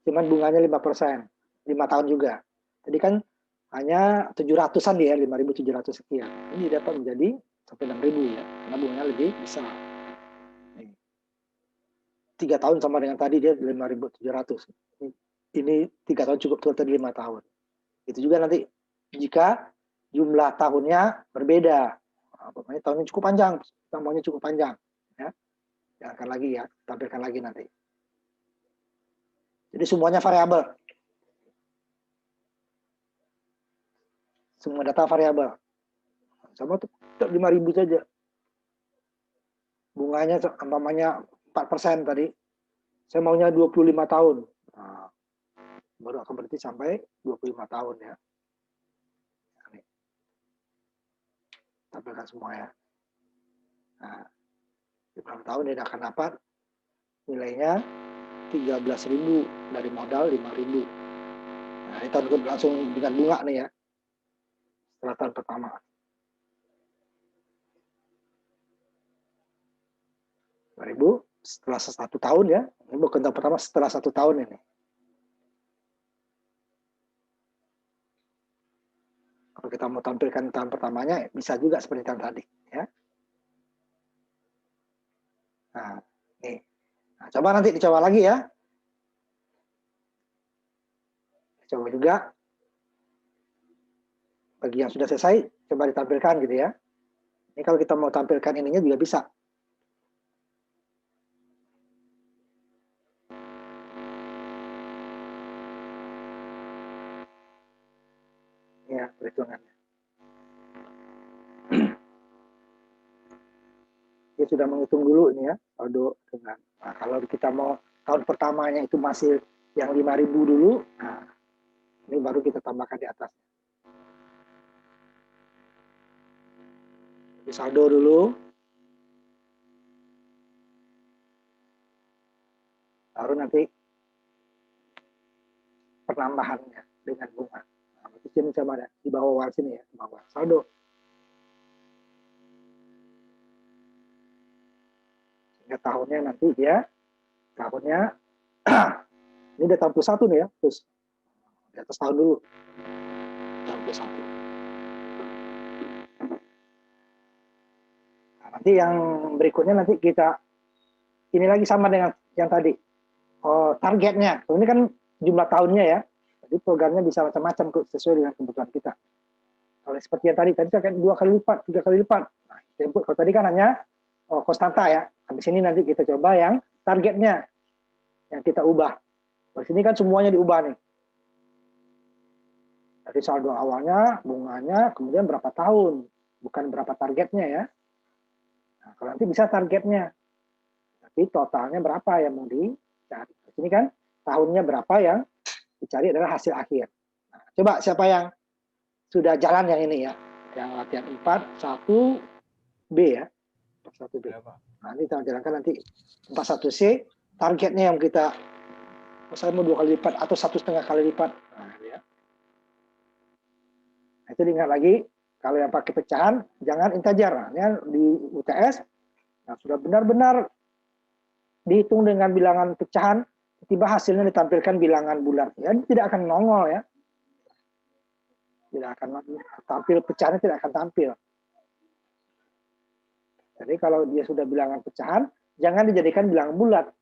Cuman bunganya 5%. 5 tahun juga. Tadi kan hanya 700-an dia, 5.700 sekian. Ini dapat menjadi sampai 6.000 ya, karena bunganya lebih besar. 3 tahun sama dengan tadi dia 5.700. Ini 3 tahun cukup, tadi 5 tahun. Itu juga nanti jika jumlah tahunnya berbeda. Pokoknya tahunnya cukup panjang, kita maunya cukup panjang. Ya. Jangan lagi ya, tampilkan lagi nanti. Jadi semuanya variabel. Semua data variabel. Sama tuh 5.000 saja. Bunganya umpamanya 4% tadi. Saya maunya 25 tahun. Nah, baru akan berarti sampai 25 tahun ya. Ini. Tampilkan semua ya. Nah, 25 tahun dia akan dapat nilainya 13.000 dari modal 5.000. Nah, ini tahun langsung dengan bunga nih ya. Setelah tahun pertama. Ribu setelah 1 tahun ya. Ini bukan tahun pertama, setelah 1 tahun ini. Kalau kita mau tampilkan tahun pertamanya, bisa juga seperti tahun tadi. Ya. Nah, nih. Nah, coba nanti dicoba lagi ya. Coba juga. Bagi yang sudah selesai, coba ditampilkan gitu ya. Ini kalau kita mau tampilkan ininya juga bisa. Ya, perhitungannya. Dia sudah menghitung dulu ini ya, saldo dengan. Nah, kalau kita mau tahun pertamanya itu masih yang 5.000 dulu, nah, ini baru kita tambahkan di atas. Di saldo dulu. Baru nanti penambahannya dengan bunga. Nah, di sini sama ada di bawah sini ya, di bawah saldo. Sehingga tahunnya nanti dia tahunnya ini udah tahun 21 nih ya, terus di atas tahun dulu. Tahun 21. Nah, nanti yang berikutnya nanti kita ini lagi sama dengan yang tadi. Oh, targetnya. Ini kan jumlah tahunnya ya. Jadi programnya bisa macam-macam sesuai dengan kebutuhan kita. Kalau seperti yang tadi kan 2 kali lipat, 3 kali lipat. Nah, input kalau tadi kan hanya konstanta ya. Habis ini nanti kita coba yang targetnya yang kita ubah. Di sini kan semuanya diubah nih. Dari saldo awalnya, bunganya, kemudian berapa tahun, bukan berapa targetnya ya. Nah, kalau nanti bisa targetnya. Tapi totalnya berapa yang mau dicari. Di sini kan tahunnya berapa yang dicari adalah hasil akhir. Nah, coba siapa yang sudah jalan yang ini ya. Yang latihan 4, 1B ya. 1B. Nah, ini kita jalankan nanti 41C. Targetnya yang kita, saya mau 2 kali lipat atau 1,5 kali lipat. Nah, ya. Nah, itu diingat lagi, kalau yang pakai pecahan, jangan integer. Nah, di UTS, nah, sudah benar-benar dihitung dengan bilangan pecahan, tiba hasilnya ditampilkan bilangan bulat. Ya, tidak akan nongol ya. Tidak akan tampil, pecahannya tidak akan tampil. Jadi kalau dia sudah bilangan pecahan, jangan dijadikan bilangan bulat,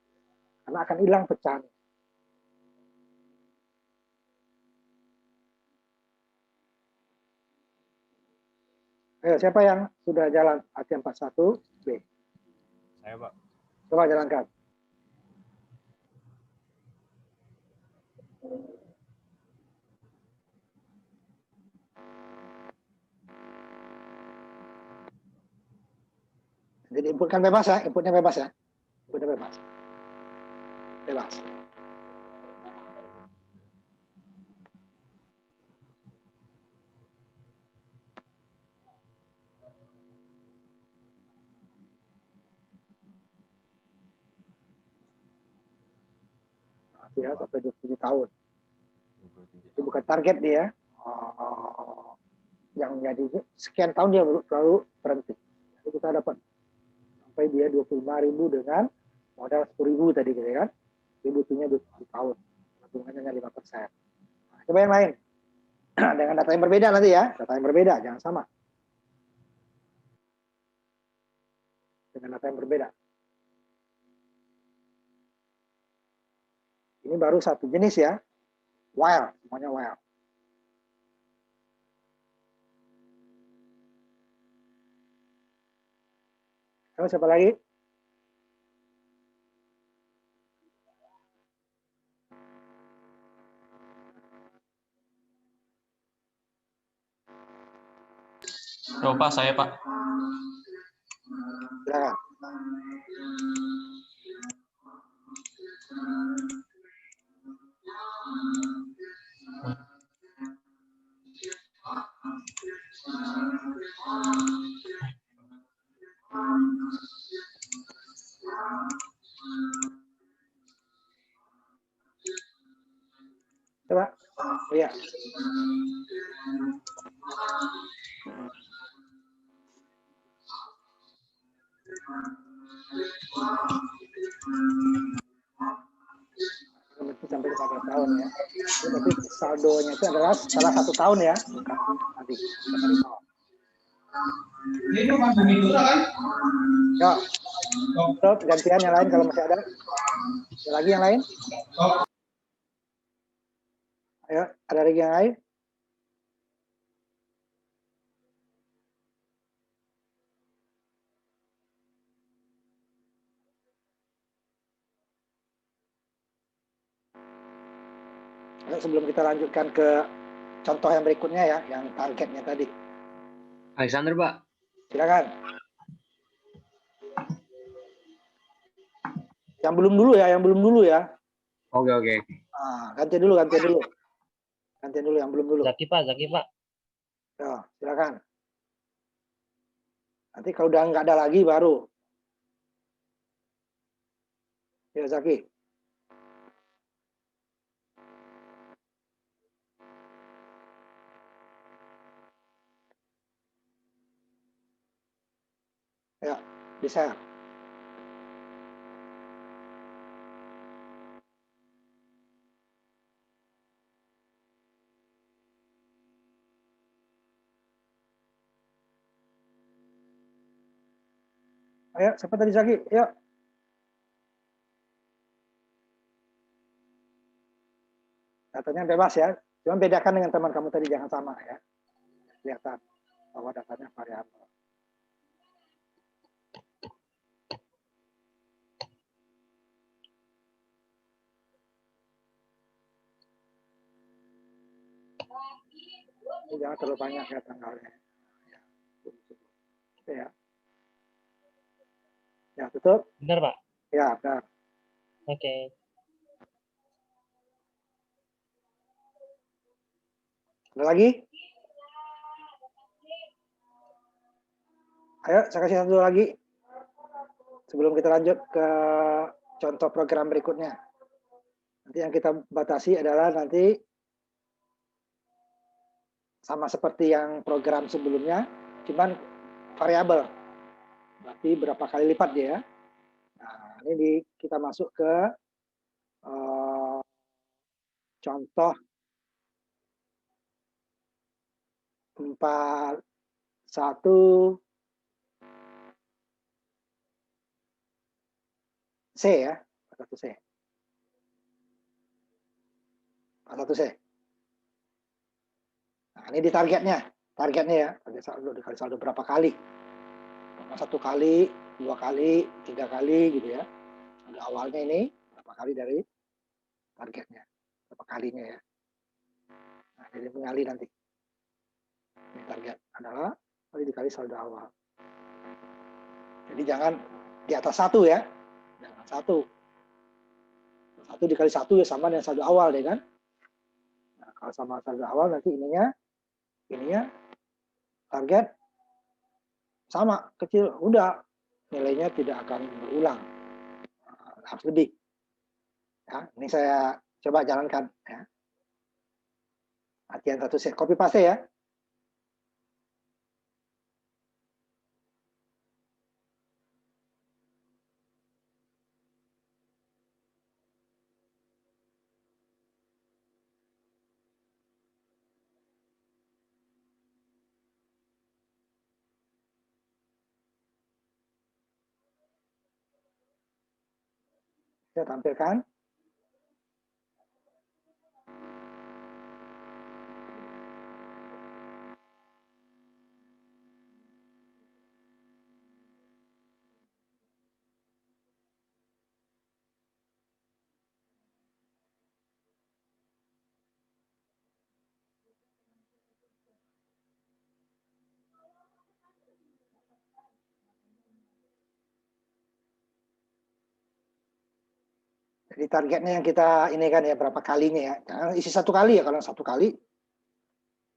karena akan hilang pecahan. Ayo, siapa yang sudah jalan latihan 41B? Saya, Pak. Coba jalankan. Jadi input kan bebas ya, inputnya bebas ya. Inputnya bebas. Bebas. Ya, sampai 27 tahun. Itu bukan target dia. Yang jadi sekian tahun dia baru berhenti. Jadi kita dapat sampai dia 25.000 dengan modal 10.000 tadi gitu kan. Dia butuhnya 27 tahun. Tabungannya 5%. Nah, coba yang lain. Dengan data yang berbeda nanti ya. Data yang berbeda, jangan sama. Dengan data yang berbeda. Ini baru satu jenis ya. Wild, semuanya wild. Terus siapa lagi? Pak, saya Pak. Silakan. Coba. Iya. Sampai 15 tahun ya. Tapi saldonya itu adalah setelah 1 tahun ya. Nanti. Ini bukan bumi dulu kan? Ya. Stop, gantian yang lain kalau masih ada. Ada lagi yang lain? Ayo, ada lagi yang lain? Ayo, sebelum kita lanjutkan ke contoh yang berikutnya ya, yang targetnya tadi. Alexander, Pak. Silakan. Yang belum dulu ya, yang belum dulu ya. Oke, oke. Nah, ganti dulu. Gantian dulu yang belum dulu. Zaki, Pak. Ya, silakan. Nanti kalau udah nggak ada lagi baru. Ya, Zaki. Ya, bisa. Ayo, siapa tadi Zaki? Yuk. Datanya bebas ya. Cuma bedakan dengan teman kamu tadi, jangan sama ya. Kelihatan bahwa datanya variabel. Ini jangan terlalu banyak ya tanggalnya. Ya. Ya, tutup. Benar, Pak. Ya, benar. Oke. Ada lagi? Ayo, saya kasih satu lagi. Sebelum kita lanjut ke contoh program berikutnya. Nanti yang kita batasi adalah nanti sama seperti yang program sebelumnya, cuman variabel. Berarti berapa kali lipat dia. Nah, ini kita masuk ke contoh 41 C ya, 41 C. 41 C. Nah, ini di targetnya ya, dikali saldo berapa kali? 1 kali, 2 kali, 3 kali gitu ya. Ada awalnya ini berapa kali dari targetnya, berapa kalinya ya. Nah, jadi mengali nanti. Ini target adalah kali dikali saldo awal. Jadi jangan di atas 1 ya. Jangan 1. 1 dikali 1 ya sama dengan saldo awal deh kan. Nah, kalau sama saldo awal nanti ininya target sama kecil, udah nilainya tidak akan berulang. Harus lebih. Ya, ini saya coba jalankan ya. Latihan 1 set, copy paste ya. Saya tampilkan. Jadi targetnya yang kita ini kan ya berapa kalinya ya. Jangan isi 1 kali ya, kalau 1 kali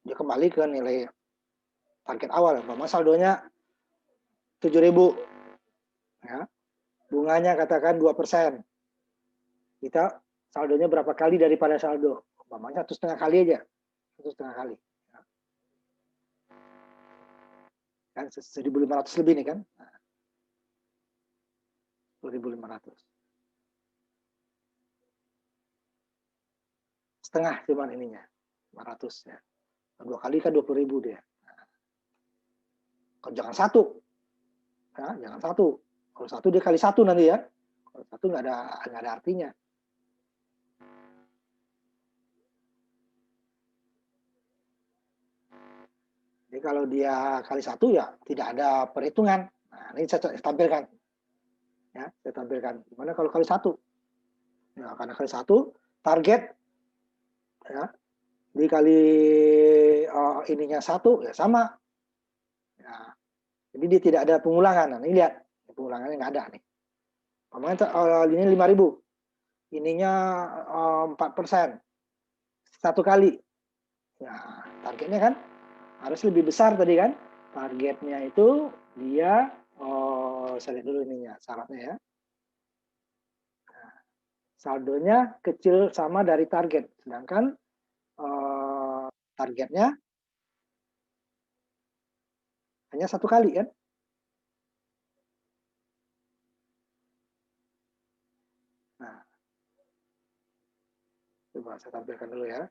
dia kembali ke nilai target awal. Umpama saldonya 7.000 ya. Bunganya katakan 2%. Kita saldonya berapa kali daripada saldo? Umpamanya 1,5 kali aja. 1,5 kali. Kan 1.500 lebih nih kan. 1.500. Setengah cuman ininya. 500 ya. 2 kali kan 20.000 dia. Kalau jangan 1. Ya, jangan 1. Kalau 1 dia kali 1 nanti ya. Kalau 1 nggak ada artinya. Jadi kalau dia kali 1 ya tidak ada perhitungan. Nah, ini saya tampilkan. Ya, saya tampilkan. Gimana kalau kali 1? Ya, karena kali 1 target ya dikali ininya 1 ya sama. Ya, jadi dia tidak ada pengulangan. Nah, ini lihat pengulangannya nggak ada nih. Umpamanya ini 5.000. Ininya 4%. 1 kali. Ya, targetnya kan harus lebih besar tadi kan. Targetnya itu dia saya lihat dulu ininya syaratnya ya. Nah, saldonya kecil sama dari target, sedangkan targetnya hanya 1 kali kan. Nah, coba saya tampilkan dulu ya.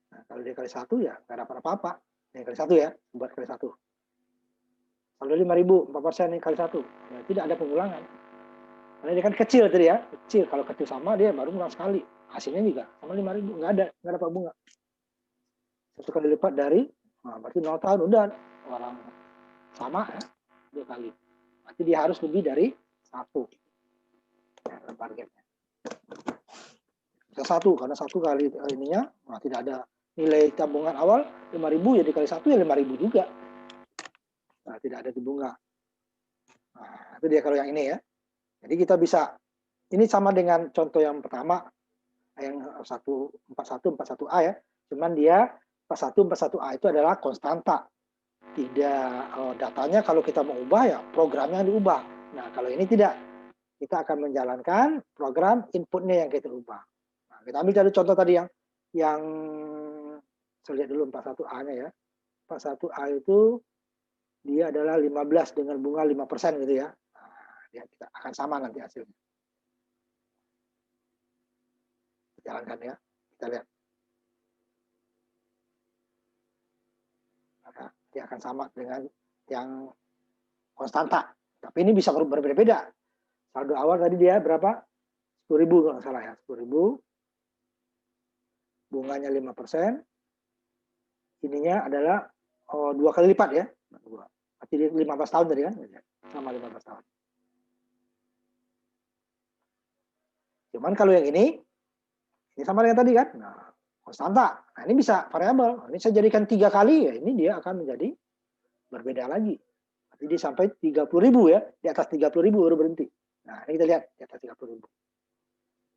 Nah, kalau dia kali 1 ya nggak dapat apa-apa. Ini kali 1 ya, buat kali 1. Saldo 5.000, 4% ini kali 1. Ya, tidak ada pengulangan. Karena dia kan kecil tadi ya, kecil. Kalau kecil sama dia baru ngulang sekali. Hasilnya juga sama 5.000, nggak dapat bunga. 1 kali lipat dari, nah berarti 0 tahun udah orang sama ya, 2 kali. Berarti dia harus lebih dari 1 ya, targetnya. Bisa 1 karena 1 kali ininya, nah, tidak ada nilai tabungan awal 5.000 ya dikali 1 ya 5.000 juga. Nah, tidak ada bunga. Nah, itu dia kalau yang ini ya. Jadi kita bisa, ini sama dengan contoh yang pertama, yang 4141A ya. Cuman dia 4141A itu adalah konstanta. Tidak datanya kalau kita mau ubah ya programnya yang diubah. Nah, kalau ini tidak. Kita akan menjalankan program inputnya yang kita ubah. Nah, kita ambil dari contoh tadi yang saya lihat dulu 41A-nya ya. 41A itu dia adalah 15 dengan bunga 5% gitu ya. Nah, dia kita akan sama nanti hasilnya. Jalankan ya, kita lihat. Maka dia akan sama dengan yang konstanta. Tapi ini bisa berbeda-beda. Saldo awal tadi dia berapa? 10.000 kalau nggak salah ya. 10.000. Bunganya 5%. Ininya adalah 2 kali lipat ya. Berarti 15 tahun tadi kan? Sama 15 tahun. Cuman kalau yang ini sama dengan tadi kan? Nah, konstanta. Nah, ini bisa variabel. Ini saya jadikan 3 kali ya, ini dia akan menjadi berbeda lagi. Jadi sampai 30.000 ya, di atas 30.000 baru berhenti. Nah, ini kita lihat di atas 30.000.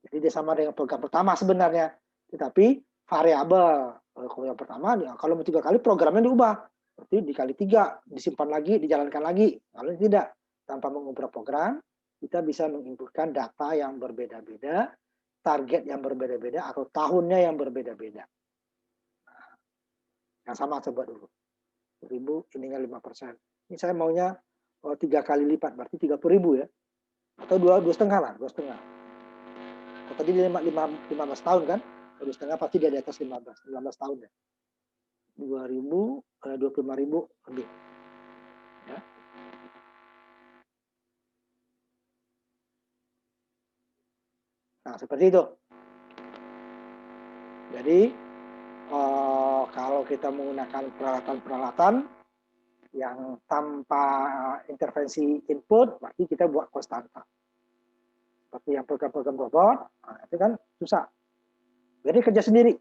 Jadi dia sama dengan program pertama sebenarnya, tetapi variabel. Kalau yang pertama, kalau mau 3 kali programnya diubah. Berarti dikali 3, disimpan lagi, dijalankan lagi. Kalau tidak, tanpa mengubah program, kita bisa menginputkan data yang berbeda-beda, target yang berbeda-beda, atau tahunnya yang berbeda-beda. Yang sama saya buat dulu. 1.000, ininya 5%. Ini saya maunya 3 kali lipat, berarti 30.000 ya. Atau 2,5 lah, 2,5. Kalau tadi 15 tahun kan, 2,5 pasti dia di atas 15 tahun ya. 2.000, 25.000 lebih. Ya. Nah, seperti itu. Jadi, kalau kita menggunakan peralatan-peralatan yang tanpa intervensi input, berarti kita buat konstanta. Seperti yang program-program robot, nah itu kan susah. Jadi kerja sendiri.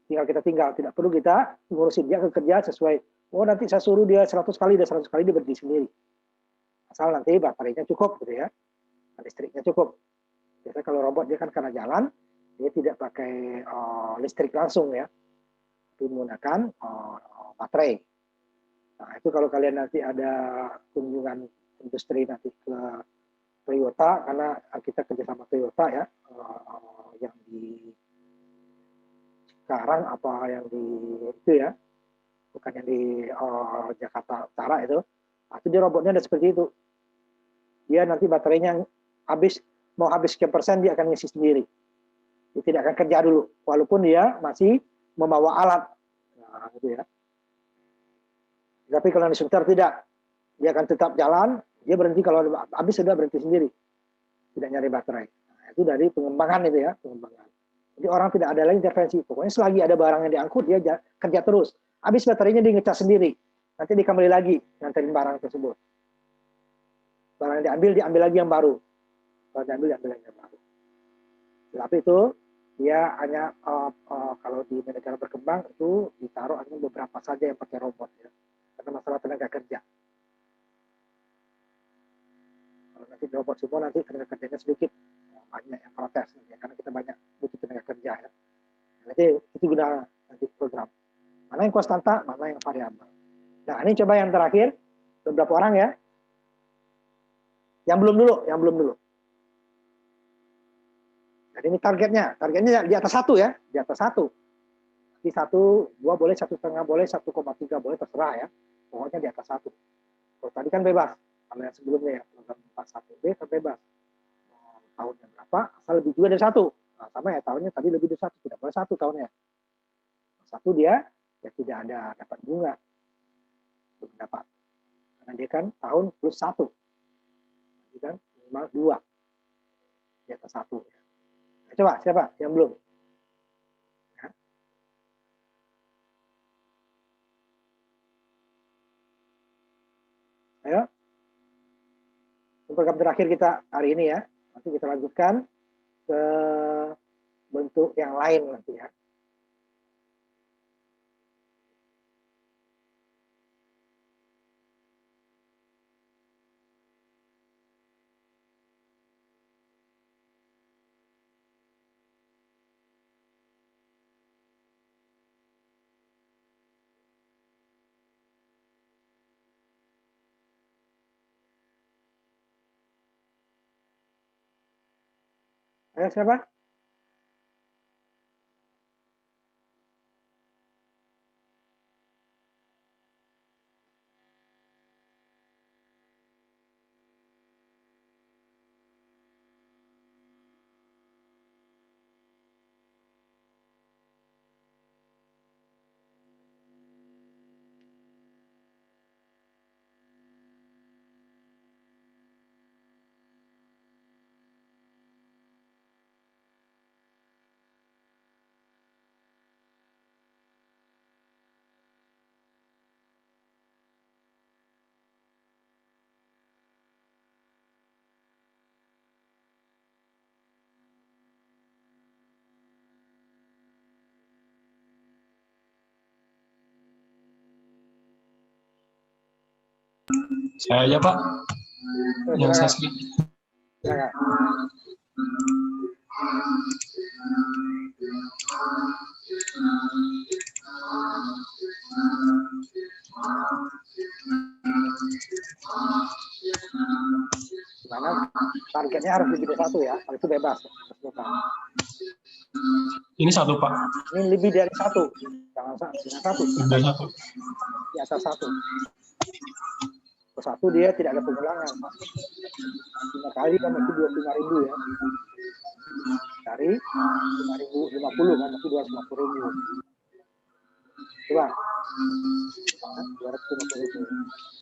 Tinggal, tidak perlu kita ngurusin dia kerja sesuai, oh nanti saya suruh dia 100 kali, dia 100 kali dia berdiri sendiri. Asal nanti baterainya cukup gitu ya. Listriknya cukup. Biasanya kalau robot dia kan karena jalan, dia tidak pakai listrik langsung ya. Tapi menggunakan baterai. Nah, itu kalau kalian nanti ada kunjungan industri nanti ke Toyota, karena kita kerja sama Toyota ya, yang di sekarang apa yang di itu ya, bukan yang di Jakarta Utara itu. Nah, itu dia robotnya ada seperti itu. Dia nanti baterainya mau habis sekian persen dia akan ngisi sendiri. Dia tidak akan kerja dulu, walaupun dia masih membawa alat. Nah, gitu ya. Tapi kalau instruktur tidak, dia akan tetap jalan, dia berhenti kalau habis sudah berhenti sendiri, tidak nyari baterai. Nah, itu dari pengembangan itu ya, pengembangan. Jadi orang tidak ada lagi intervensi, pokoknya selagi ada barang yang diangkut dia kerja terus. Habis baterainya dia ngecas sendiri, nanti dia kembali lagi nganterin barang tersebut. Barang yang diambil lagi yang baru, barang diambil lagi yang baru. Tapi itu dia hanya kalau di negara berkembang itu ditaruh hanya beberapa saja yang pakai robot ya. Karena masalah tenaga kerja. Kalau nanti robot semua nanti tenaga kerjanya sedikit, banyak yang protes ya, karena kita banyak butuh tenaga kerja ya. Nanti itu guna nanti program. Mana yang konstanta, mana yang variabel. Nah ini coba yang terakhir, beberapa orang ya. Yang belum dulu. Jadi ini targetnya di atas 1 ya, di atas 1. Di 1, 2 boleh, 1,5 boleh, 1,3 boleh, terserah ya. Pokoknya di atas 1. Kalau tadi kan bebas. Kalau yang sebelumnya ya, program 41B kan bebas. Tahunnya berapa, asal lebih juga dari 1. Nah, sama ya, tahunnya tadi lebih dari 1. Tidak boleh 1 tahunnya. 1 dia, ya tidak ada dapat bunga. Belum dapat. Karena dia kan tahun plus 1. Jadi kan minimal 2. Di atas 1. Nah, coba, siapa yang belum? Ayo. Program terakhir kita hari ini ya. Nanti kita lanjutkan ke bentuk yang lain nanti ya. Ayo siapa? Saya aja, Pak. Yang saya Silakan. skip. Silakan. Dimana targetnya harus lebih dari 1 ya, kalau itu bebas. Ini 1, Pak. Ini lebih dari 1, jangan dengan 1, Udah 1. di atas 1. Ke 1 dia tidak ada pengulangan. 5 kali kan masih 25.000 ya. Dari 5.050 kan masih 250.000. Coba. 250.000.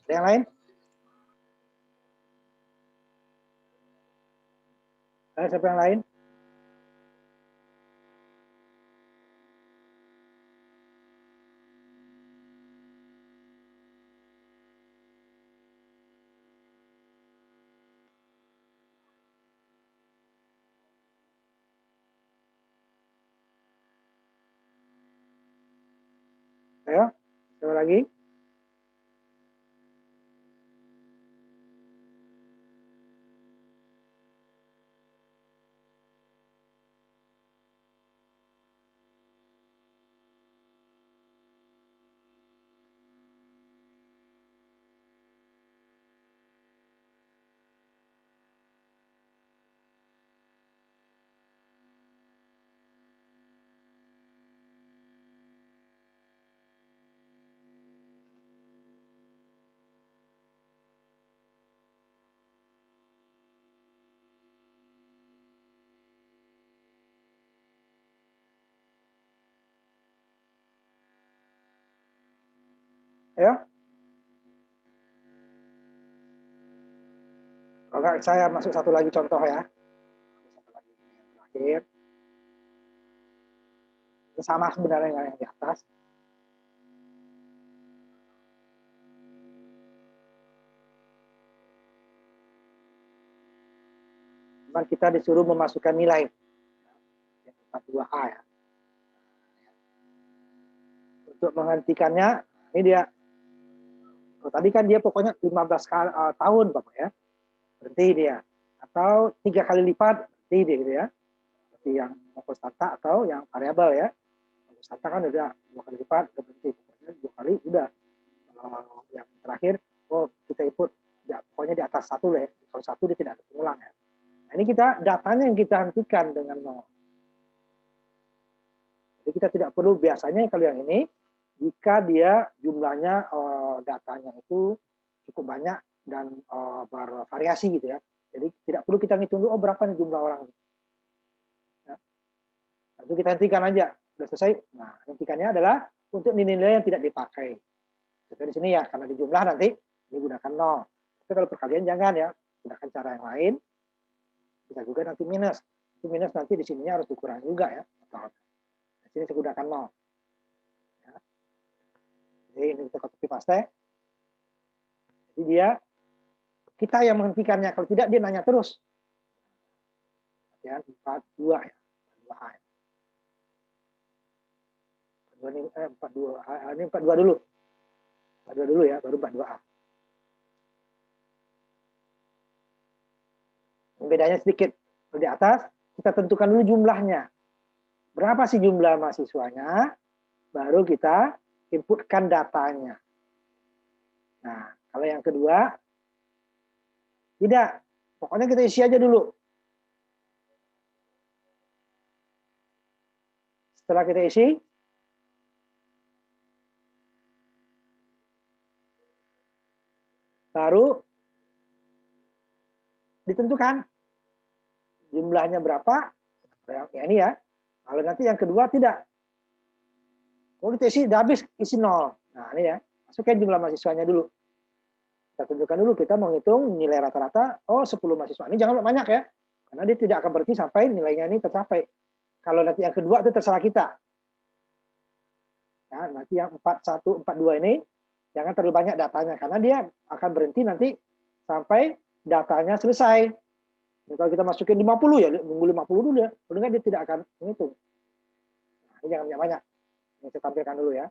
Ada yang lain? Ada siapa yang lain? Ayo, coba lagi. Ayo. Kalau nggak, saya masuk satu lagi contoh ya. Satu lagi yang terakhir. Ini sama sebenarnya dengan yang di atas. Cuman kita disuruh memasukkan nilai. 42A ya. Untuk menghentikannya, ini dia. Oh, tadi kan dia pokoknya 15 tahun Bapak ya. Berhenti dia. Atau 3 kali lipat, berhenti dia gitu ya. Seperti yang konstanta atau yang variabel ya. Konstanta kan udah 2 kali lipat, udah berhenti. Pokoknya 2 kali udah. Yang terakhir, oh kita input, ya, pokoknya di atas 1 lah ya. Kalau 1 dia tidak ada pengulang ya. Nah, ini kita datanya yang kita hentikan dengan 0. Jadi kita tidak perlu, biasanya kalau yang ini, jika dia jumlahnya datanya itu cukup banyak dan bervariasi gitu ya. Jadi tidak perlu kita ngitung dulu, oh berapa nih jumlah orang. Ya. Lalu kita hentikan aja, sudah selesai. Nah, hentikannya adalah untuk nilai-nilai yang tidak dipakai. Seperti di sini ya, karena di jumlah nanti digunakan 0. Tapi kalau perkalian jangan ya, gunakan cara yang lain. Bisa juga nanti minus. Itu minus nanti di sininya harus dikurangi juga ya. Di sini saya gunakan 0. Ya. Jadi ini kita copy paste. Jadi dia, kita yang menghentikannya. Kalau tidak dia nanya terus. Ya, 42 ya. 42A. 42 ini 42 dulu. 42 dulu ya, baru 42A. Bedanya sedikit. Di atas, kita tentukan dulu jumlahnya. Berapa sih jumlah mahasiswanya? Baru kita inputkan datanya. Nah, kalau yang kedua, tidak. Pokoknya kita isi aja dulu. Setelah kita isi, baru ditentukan jumlahnya berapa. Ya ini ya. Kalau nanti yang kedua tidak. Mau kita isi, udah habis, isi 0. Nah ini ya, masukkan jumlah mahasiswanya dulu. Kita tentukan dulu, kita mau ngitung nilai rata-rata, oh 10 mahasiswa. Ini jangan banyak ya, karena dia tidak akan berhenti sampai nilainya ini tercapai. Kalau nanti yang kedua itu terserah kita. Ya, nanti yang 41, 42 ini, jangan terlalu banyak datanya, karena dia akan berhenti nanti sampai datanya selesai. Jadi kalau kita masukin 50 ya, nunggu 50 dulu ya, kalau enggak dia tidak akan menghitung. Nah, ini jangan banyak-banyak. Ini saya tampilkan dulu ya.